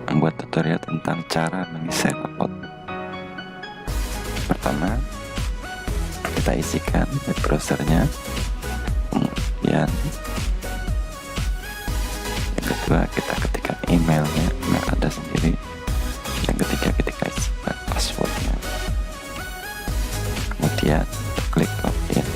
membuat tutorial tentang cara mengisi raport. Pertama, kita isikan web browsernya, kemudian yang kedua kita ketikkan emailnya, email Anda sendiri. Yang ketiga kita isikan passwordnya, kemudian klik login.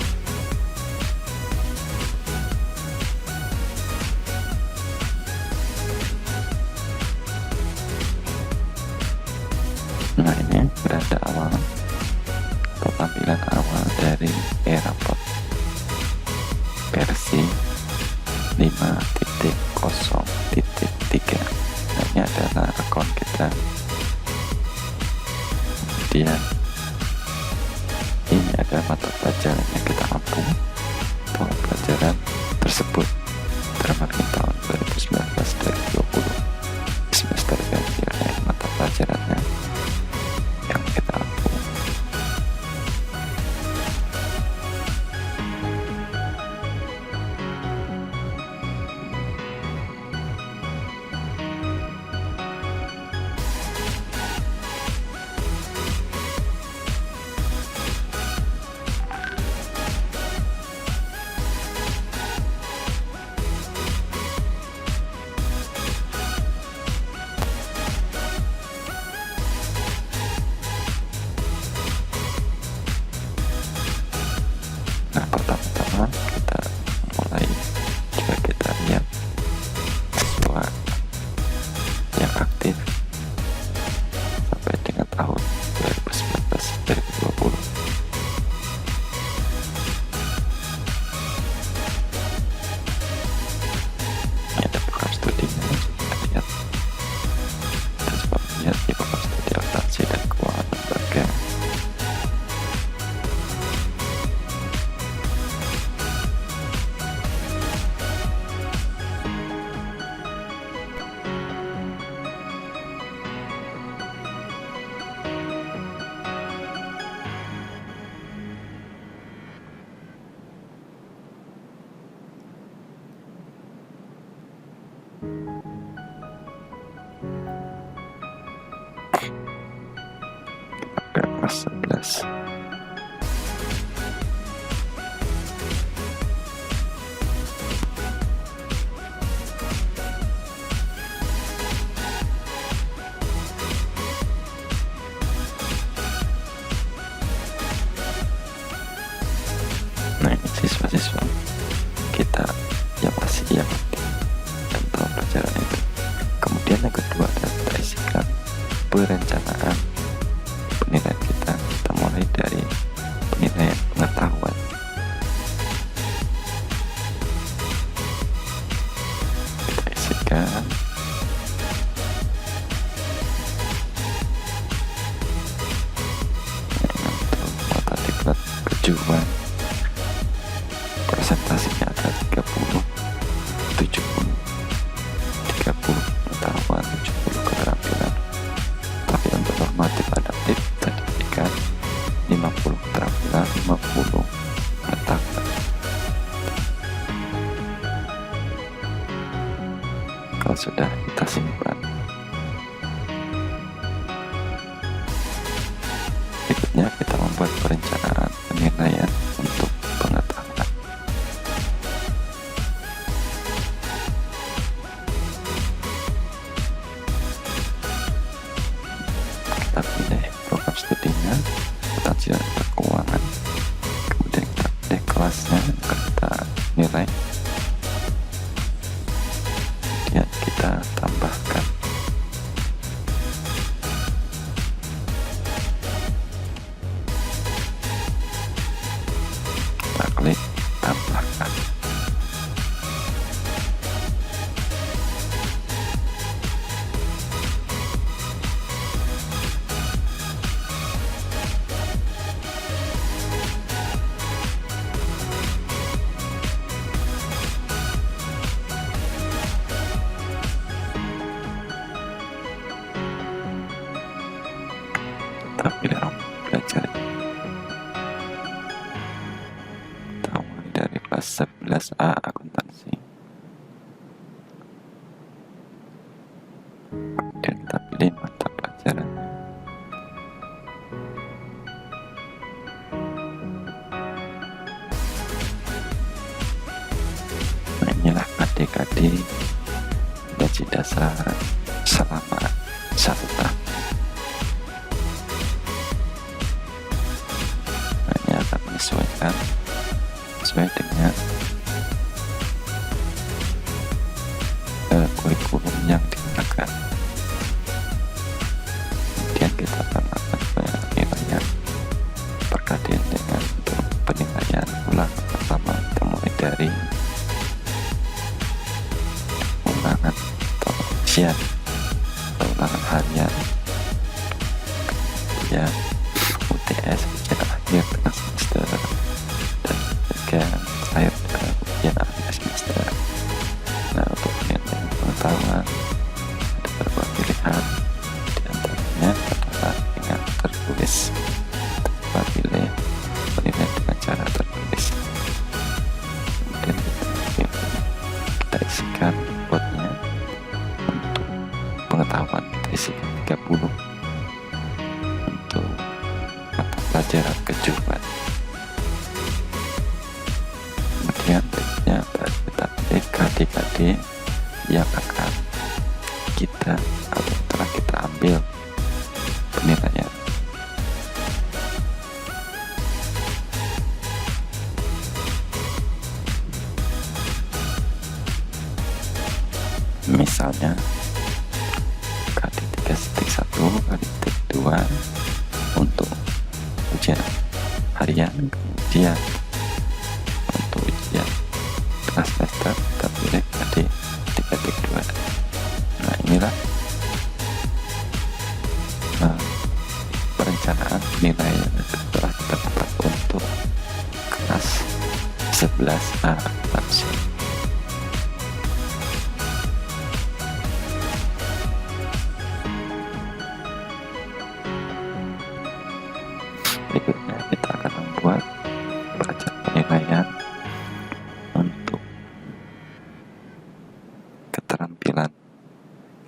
Nah, ini beranda awal atau tampilan awal dari E-Raport versi 5.0.3. Nah, ini adalah akun kita. Kemudian ini ada mata pelajaran yang kita ampu atau pelajaran tersebut termasuk tahun 2019-2020 semester ganjil. Mata pelajarannya yang kita ampu. Nah, pertama-tama kita mulai, jika kita lihat siswa yang aktif sampai dengan tahun 2019-2020. Ini ada program studinya, kita lihat. Kita coba lihat di program studi akuntansi dan keuangan lembaga. Kelas 11. Nah, ini siswa-siswa kita yang masih tentang pelajaran itu. Kemudian yang kedua adalah kita isikan perencanaan penilaian kita. Kita mulai dari penilaian pengetahuan. Kita isikan untuk mata diklat kejuruan. Presentasinya ada 30, 70, 30 pengetahuan, 70 keterampilan. Tapi untuk normatif adaptif kita diberikan 50 keterampilan, 50 pengetahuan. Kalau sudah kita simpan, berikutnya kita membuat perencanaan penilaian untuk pengetahuan. Kita pilih program studinya, akuntansi dan keuangan, kemudian kita pilih kelasnya yang akan kita nilai, kemudian kita tambahkan. Kita klik tambahkan. Kita pilih belajar. Kita mulai dari kelas 11A akuntansi. Kemudian ujian atau ulangan harian, kemudian UTS ujian akhir tengah semester, dan juga terakhir adalah ujian akhir semester. Nah, untuk penilaian pengetahuan ada beberapa pilihan, diantaranya adalah dengan tertulis. Kita pilih penilaian dengan cara tertulis, kemudian kita isikan rapotnya. Untuk pengetahuan kita isikan 30, untuk mata pelajaran kejuruan. Kemudian berikutnya kita pilih KD-KD yang akan kita atau telah kita ambil penilaian. Misalnya KD 3.1 KD 2 untuk ujian harian, kemudian untuk ujian tengah semester kita pilih KD 3.2. Nah, inilah perencanaan penilaian yang telah kita buat untuk kelas 11A langsung. Berikutnya kita akan membuat perencanaan penilaian untuk keterampilan.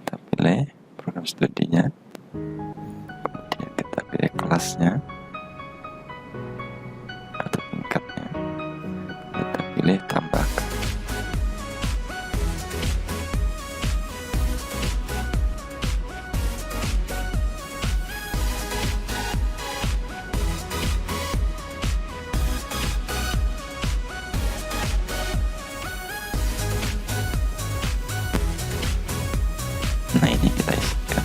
Kita pilih program studinya, kemudian kita pilih kelasnya atau tingkatnya, kita pilih tambahkan. Nah, ini kita isikan.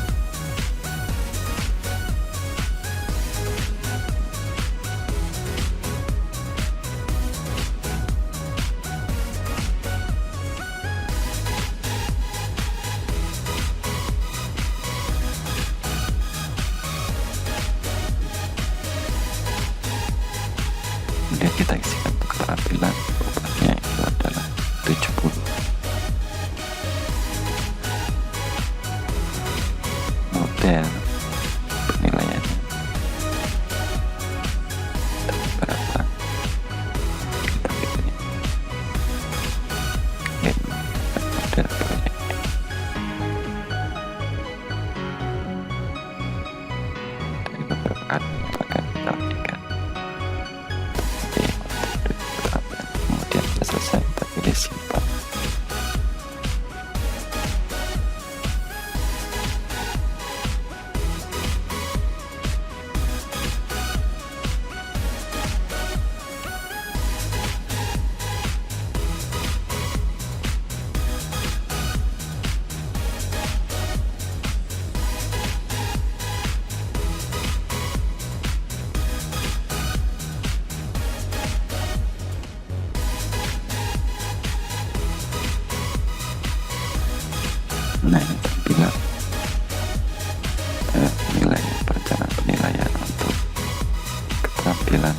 Kemudian kita isikan untuk keterampilan, bebannya itu adalah 70. Model penilaiannya berapa, kita pilih model proyeknya. Dari beberapa kali yang akan kita berikan. Kemudian sudah selesai, kita pilih simpan. Nah, ini tampilan penilaian, perencanaan penilaian untuk keterampilan